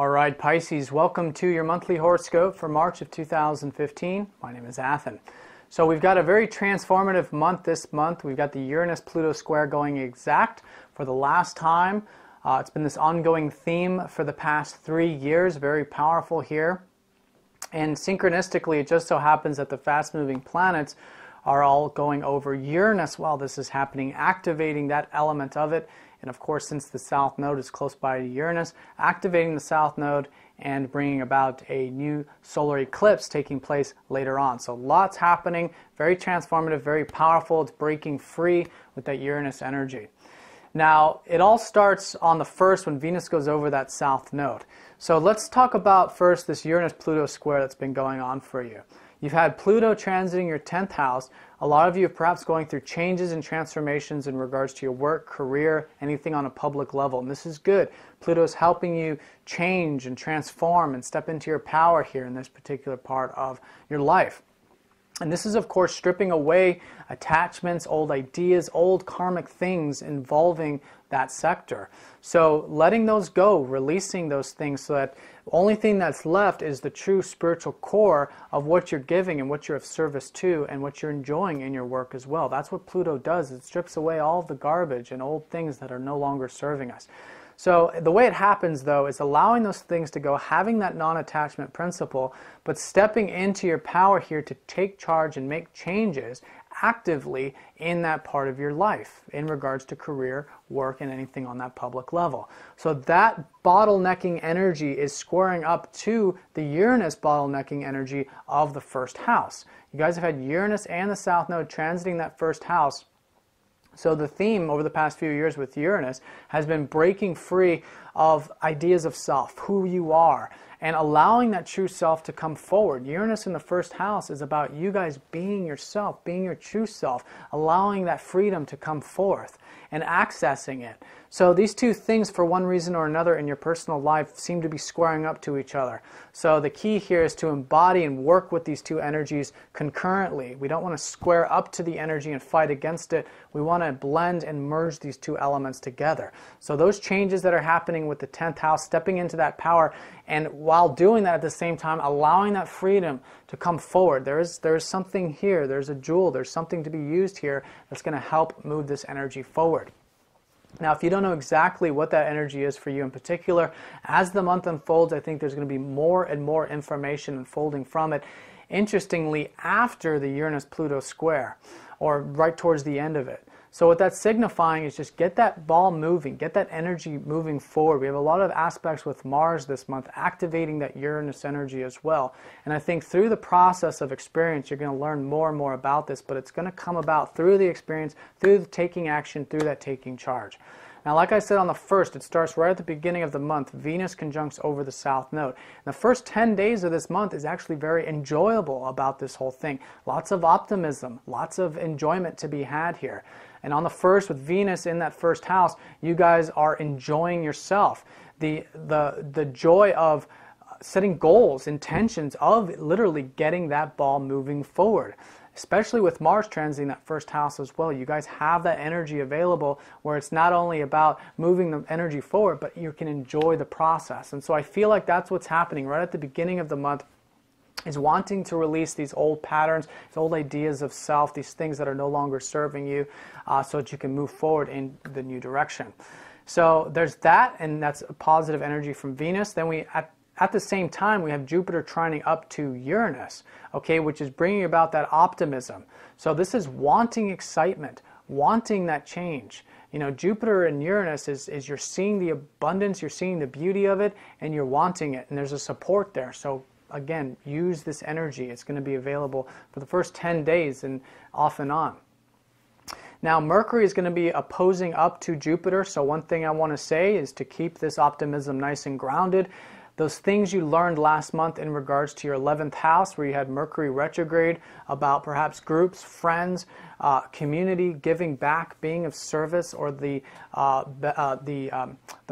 All right, Pisces, welcome to your monthly horoscope for March of 2015. My name is Athen. So we've got a very transformative month this month. We've got the Uranus Pluto square going exact for the last time. It's been this ongoing theme for the past 3 years, very powerful here. And synchronistically, it just so happens that the fast-moving planets are all going over Uranus while this is happening, activating that element of it. And of course, since the South Node is close by to Uranus, activating the South Node and bringing about a new solar eclipse taking place later on. So lots happening, very transformative, very powerful. It's breaking free with that Uranus energy. Now, it all starts on the 1st when Venus goes over that South Node. So let's talk about first this Uranus-Pluto square that's been going on for you. You've had Pluto transiting your 10th house. A lot of you are perhaps going through changes and transformations in regards to your work, career, anything on a public level. And this is good. Pluto is helping you change and transform and step into your power here in this particular part of your life. And this is, of course, stripping away attachments, old ideas, old karmic things involving that sector. So letting those go, releasing those things so that the only thing that's left is the true spiritual core of what you're giving and what you're of service to and what you're enjoying in your work as well. That's what Pluto does. It strips away all of the garbage and old things that are no longer serving us. So the way it happens, though, is allowing those things to go, having that non-attachment principle, but stepping into your power here to take charge and make changes actively in that part of your life in regards to career, work, and anything on that public level. So that bottlenecking energy is squaring up to the Uranus bottlenecking energy of the first house. You guys have had Uranus and the South Node transiting that first house. So the theme over the past few years with Uranus has been breaking free of ideas of self, who you are, and allowing that true self to come forward. Uranus in the first house is about you guys being yourself, being your true self, allowing that freedom to come forth and accessing it. So these two things, for one reason or another in your personal life, seem to be squaring up to each other. So the key here is to embody and work with these two energies concurrently. We don't want to square up to the energy and fight against it. We want to blend and merge these two elements together. So those changes that are happening with the 10th house, stepping into that power, and while doing that at the same time, allowing that freedom to come forward. There is something here, there's a jewel, there's something to be used here that's going to help move this energy forward. Now, if you don't know exactly what that energy is for you in particular, as the month unfolds, I think there's going to be more and more information unfolding from it. Interestingly, after the Uranus-Pluto square, or right towards the end of it. So what that's signifying is just get that ball moving, get that energy moving forward. We have a lot of aspects with Mars this month activating that Uranus energy as well. And I think through the process of experience, you're going to learn more and more about this, but it's going to come about through the experience, through the taking action, through that taking charge. Now, like I said on the 1st, it starts right at the beginning of the month. Venus conjuncts over the South Node. And the first 10 days of this month is actually very enjoyable about this whole thing. Lots of optimism, lots of enjoyment to be had here. And on the 1st, with Venus in that first house, you guys are enjoying yourself. The joy of setting goals, intentions of literally getting that ball moving forward. Especially with Mars transiting that first house as well. You guys have that energy available where it's not only about moving the energy forward, but you can enjoy the process. And so I feel like that's what's happening right at the beginning of the month, is wanting to release these old patterns, these old ideas of self, these things that are no longer serving you, so that you can move forward in the new direction. So there's that, and that's a positive energy from Venus. Then at the same time, we have Jupiter trining up to Uranus, okay, which is bringing about that optimism. So this is wanting excitement, wanting that change. You know, Jupiter and Uranus is you're seeing the abundance, you're seeing the beauty of it, and you're wanting it, and there's a support there. So again, use this energy. It's going to be available for the first 10 days and off and on. Now, Mercury is going to be opposing up to Jupiter, so one thing I want to say is to keep this optimism nice and grounded. Those things you learned last month in regards to your 11th house, where you had Mercury retrograde, about perhaps groups, friends, community, giving back, being of service, or the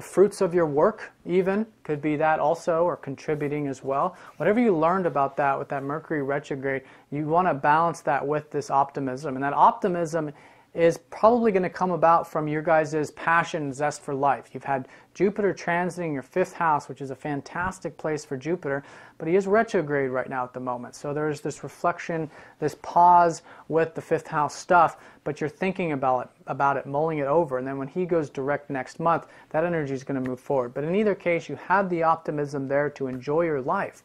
fruits of your work even, could be that also, or contributing as well. Whatever you learned about that with that Mercury retrograde, you want to balance that with this optimism. And that optimism is probably going to come about from your guys' passion and zest for life. You've had Jupiter transiting your 5th house, which is a fantastic place for Jupiter, but he is retrograde right now at the moment. So there's this reflection, this pause with the 5th house stuff, but you're thinking about it, mulling it over, and then when he goes direct next month, that energy is going to move forward. But in either case, you have the optimism there to enjoy your life.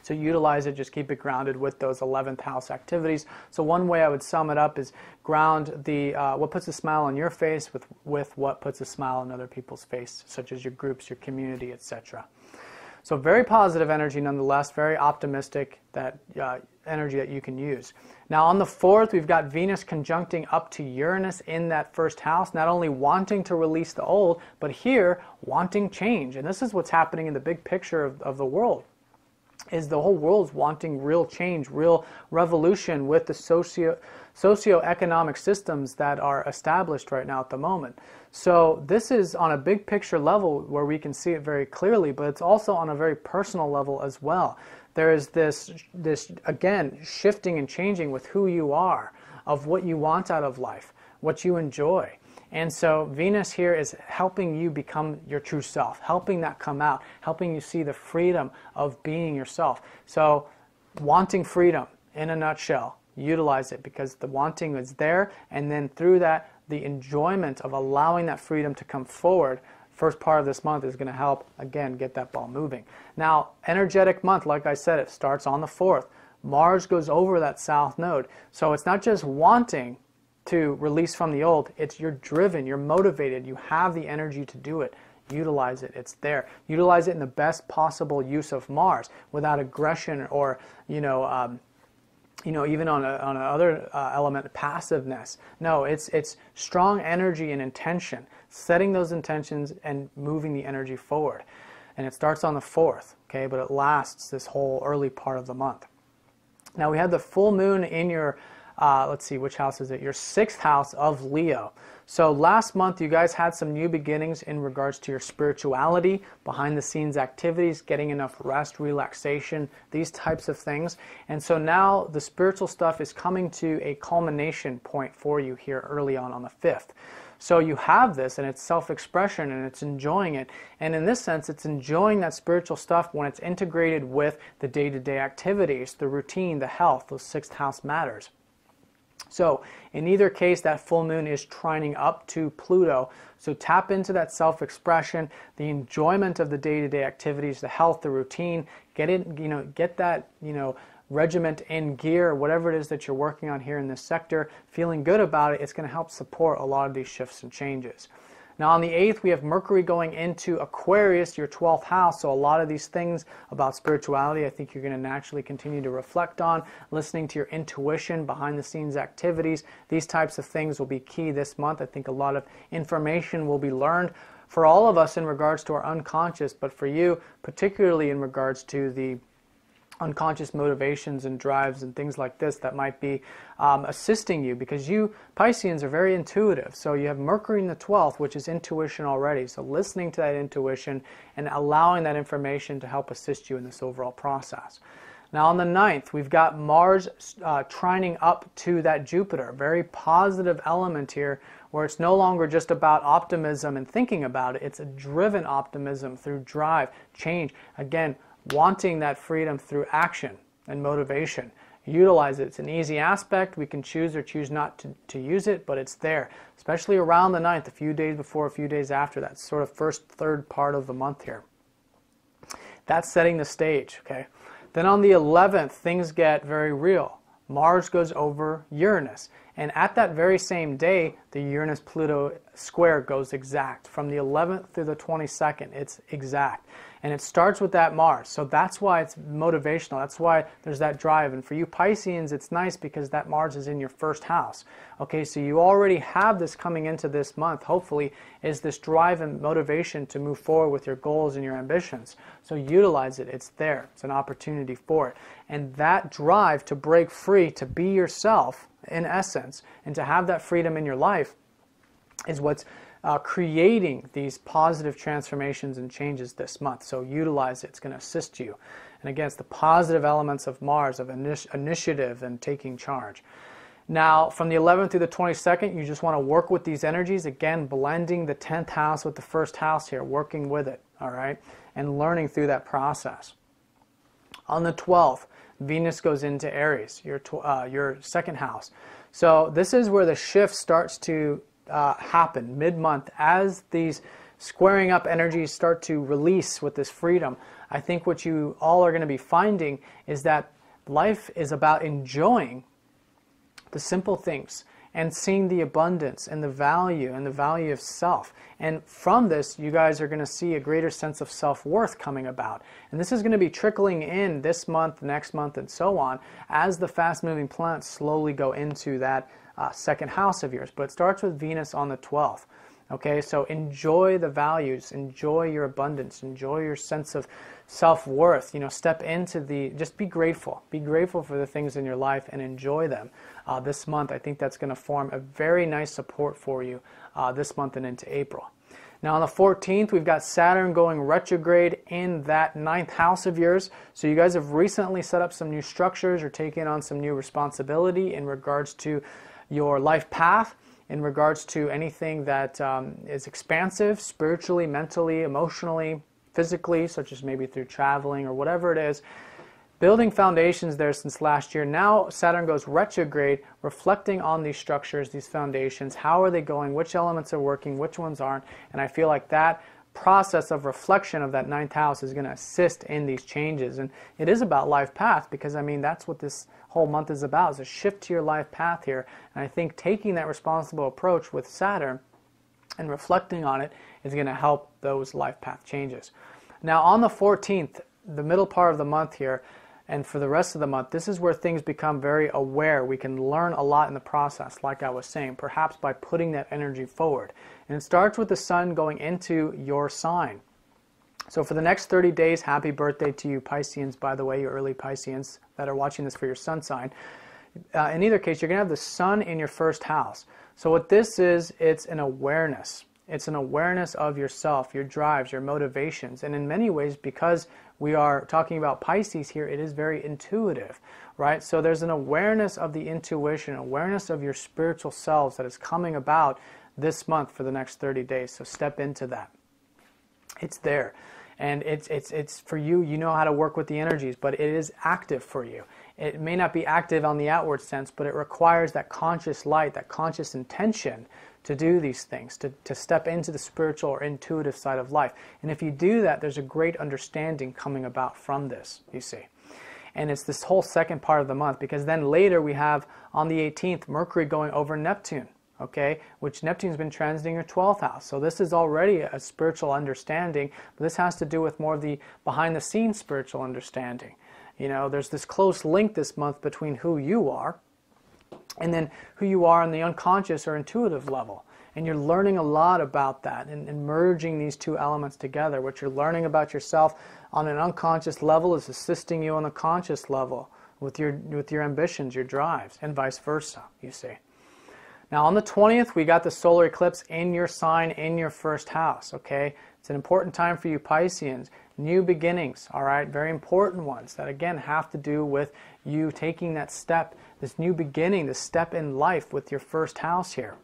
So utilize it, just keep it grounded with those 11th house activities. So one way I would sum it up is ground the what puts a smile on your face with what puts a smile on other people's face, such as your groups, your community, etc. So very positive energy nonetheless, very optimistic, that energy that you can use. Now on the 4th, we've got Venus conjuncting up to Uranus in that 1st house, not only wanting to release the old, but here wanting change. And this is what's happening in the big picture of the world. Is the whole world's wanting real change, real revolution with the socioeconomic systems that are established right now at the moment. So this is on a big picture level where we can see it very clearly, but it's also on a very personal level as well. There is this again, shifting and changing with who you are, of what you want out of life, what you enjoy. And so Venus here is helping you become your true self, helping that come out, helping you see the freedom of being yourself. So wanting freedom, in a nutshell, utilize it, because the wanting is there, and then through that, the enjoyment of allowing that freedom to come forward, first part of this month is going to help, again, get that ball moving. Now, energetic month, like I said, it starts on the 4th. Mars goes over that South Node. So it's not just wanting to release from the old, it's you're driven, you're motivated, you have the energy to do it. Utilize it, it's there. Utilize it in the best possible use of Mars, without aggression or, even on another element, passiveness. No, it's strong energy and intention, setting those intentions and moving the energy forward. And it starts on the 4th, okay, but it lasts this whole early part of the month. Now we had the full moon in your let's see, which house is it? Your 6th house of Leo. So last month you guys had some new beginnings in regards to your spirituality, behind the scenes activities, getting enough rest, relaxation, these types of things. And so now the spiritual stuff is coming to a culmination point for you here early on the 5th. So you have this, and it's self-expression, and it's enjoying it. And in this sense, it's enjoying that spiritual stuff when it's integrated with the day-to-day activities, the routine, the health, those 6th house matters. So in either case, that full moon is trining up to Pluto. So tap into that self-expression, the enjoyment of the day-to-day activities, the health, the routine. Get it, get that, regiment in gear, whatever it is that you're working on here in this sector. Feeling good about it, it's going to help support a lot of these shifts and changes. Now on the 8th, we have Mercury going into Aquarius, your 12th house. So a lot of these things about spirituality, I think you're going to naturally continue to reflect on, listening to your intuition, behind the scenes activities. These types of things will be key this month. I think a lot of information will be learned for all of us in regards to our unconscious, but for you, particularly in regards to the unconscious motivations and drives and things like this that might be assisting you, because you Pisceans are very intuitive. So you have Mercury in the 12th, which is intuition already. So listening to that intuition and allowing that information to help assist you in this overall process. Now on the 9th, we've got Mars trining up to that Jupiter. Very positive element here, where it's no longer just about optimism and thinking about it. It's a driven optimism through drive, change. Again, wanting that freedom through action and motivation. Utilize it. It's an easy aspect. We can choose or choose not to use it, but it's there, especially around the 9th, a few days before, a few days after. That sort of first, third part of the month here. That's setting the stage, okay? Then on the 11th, things get very real. Mars goes over Uranus. And at that very same day, the Uranus-Pluto square goes exact. From the 11th through the 22nd, it's exact. And it starts with that Mars. So that's why it's motivational. That's why there's that drive. And for you Pisceans, it's nice because that Mars is in your 1st house. Okay, so you already have this coming into this month, hopefully, is this drive and motivation to move forward with your goals and your ambitions. So utilize it. It's there. It's an opportunity for it. And that drive to break free, to be yourself, in essence, and to have that freedom in your life is what's creating these positive transformations and changes this month. So utilize it. It's going to assist you. And again, it's the positive elements of Mars, of initiative and taking charge. Now, from the 11th through the 22nd, you just want to work with these energies. Again, blending the 10th house with the first house here, working with it, all right, and learning through that process. On the 12th, Venus goes into Aries, your second house. So this is where the shift starts to happen mid-month as these squaring up energies start to release with this freedom. I think what you all are going to be finding is that life is about enjoying the simple things and seeing the abundance and the value of self. And from this, you guys are going to see a greater sense of self-worth coming about. And this is going to be trickling in this month, next month, and so on as the fast-moving planets slowly go into that second house of yours. But it starts with Venus on the 12th. Okay, so enjoy the values, enjoy your abundance, enjoy your sense of self-worth. You know, step into just be grateful. Be grateful for the things in your life and enjoy them. This month, I think that's going to form a very nice support for you this month and into April. Now on the 14th, we've got Saturn going retrograde in that 9th house of yours. So you guys have recently set up some new structures or taken on some new responsibility in regards to your life path, in regards to anything that is expansive, spiritually, mentally, emotionally, physically, such as maybe through traveling or whatever it is. Building foundations there since last year. Now Saturn goes retrograde, reflecting on these structures, these foundations. How are they going? Which elements are working? Which ones aren't? And I feel like that process of reflection of that 9th house is going to assist in these changes. And it is about life path, because I mean that's what this whole month is about, is a shift to your life path here. And I think taking that responsible approach with Saturn and reflecting on it is going to help those life path changes. Now on the 14th, the middle part of the month here, and for the rest of the month, this is where things become very aware. We can learn a lot in the process, like I was saying, perhaps by putting that energy forward. And it starts with the sun going into your sign. So for the next 30 days, happy birthday to you Pisceans, by the way, you early Pisceans that are watching this for your sun sign. In either case, you're going to have the sun in your first house. So what this is, it's an awareness. It's an awareness of yourself, your drives, your motivations. And in many ways, because we are talking about Pisces here, it is very intuitive, right? So there's an awareness of the intuition, awareness of your spiritual selves that is coming about this month for the next 30 days. So step into that. It's there. And it's for you, you know how to work with the energies, but it is active for you. It may not be active on the outward sense, but it requires that conscious light, that conscious intention to do these things, to step into the spiritual or intuitive side of life. And if you do that, there's a great understanding coming about from this, you see. And it's this whole second part of the month, because then later we have on the 18th, Mercury going over Neptune, okay, which Neptune's been transiting your 12th house. So this is already a spiritual understanding, but this has to do with more of the behind-the-scenes spiritual understanding. You know, there's this close link this month between who you are and then who you are on the unconscious or intuitive level. And you're learning a lot about that and merging these two elements together. What you're learning about yourself on an unconscious level is assisting you on the conscious level with your ambitions, your drives, and vice versa, you see. Now on the 20th, we got the solar eclipse in your sign, in your first house, okay? It's an important time for you Pisceans. New beginnings, all right? Very important ones that, again, have to do with you taking that step, this new beginning, this step in life with your first house here.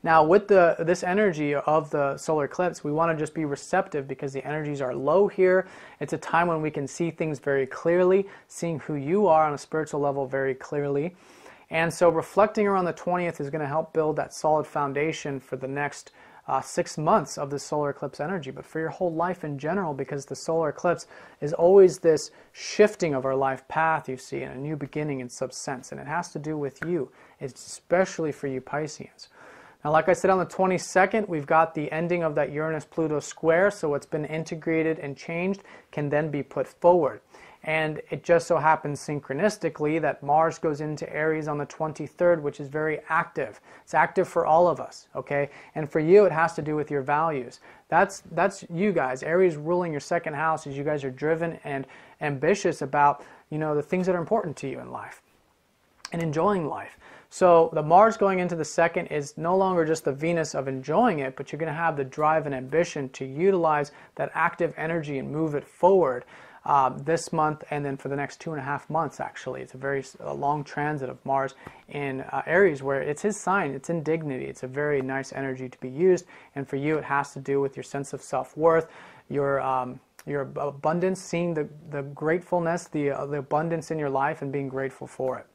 Now, with this energy of the solar eclipse, we want to just be receptive because the energies are low here. It's a time when we can see things very clearly, seeing who you are on a spiritual level very clearly. And so reflecting around the 20th is going to help build that solid foundation for the next 6 months of the solar eclipse energy, but for your whole life in general, because the solar eclipse is always this shifting of our life path, you see, and a new beginning in some sense, and it has to do with you. It's especially for you Pisceans. Now, like I said, on the 22nd, we've got the ending of that Uranus-Pluto square, so what's been integrated and changed can then be put forward. And it just so happens synchronistically that Mars goes into Aries on the 23rd, which is very active. It's active for all of us, okay? And for you, it has to do with your values. That's you guys. Aries ruling your second house as you guys are driven and ambitious about, you know, the things that are important to you in life and enjoying life. So the Mars going into the second is no longer just the Venus of enjoying it, but you're going to have the drive and ambition to utilize that active energy and move it forward. this month, and then for the next 2.5 months, actually. It's a very long transit of Mars in Aries, where it's his sign, it's in dignity. It's a very nice energy to be used, and for you it has to do with your sense of self-worth, your abundance, seeing the gratefulness, the abundance in your life and being grateful for it.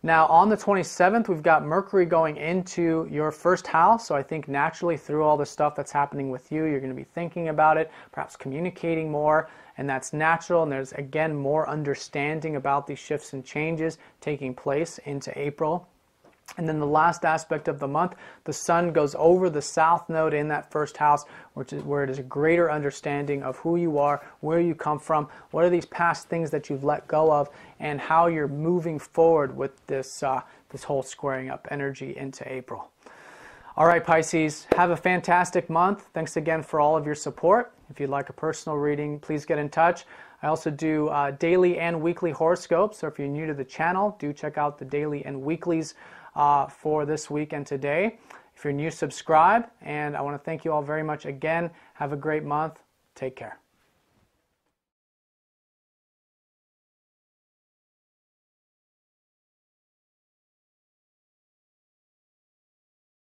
Now on the 27th, we've got Mercury going into your first house, so I think naturally through all the stuff that's happening with you, you're going to be thinking about it, perhaps communicating more, and that's natural, and there's again more understanding about these shifts and changes taking place into April. And then the last aspect of the month, the sun goes over the South Node in that first house, which is where it is a greater understanding of who you are, where you come from, what are these past things that you've let go of, and how you're moving forward with this, this whole squaring up energy into April. All right, Pisces, have a fantastic month. Thanks again for all of your support. If you'd like a personal reading, please get in touch. I also do daily and weekly horoscopes, so if you're new to the channel, do check out the daily and weeklies for this week and today. If you're new, subscribe, and I want to thank you all very much again. Have a great month. Take care.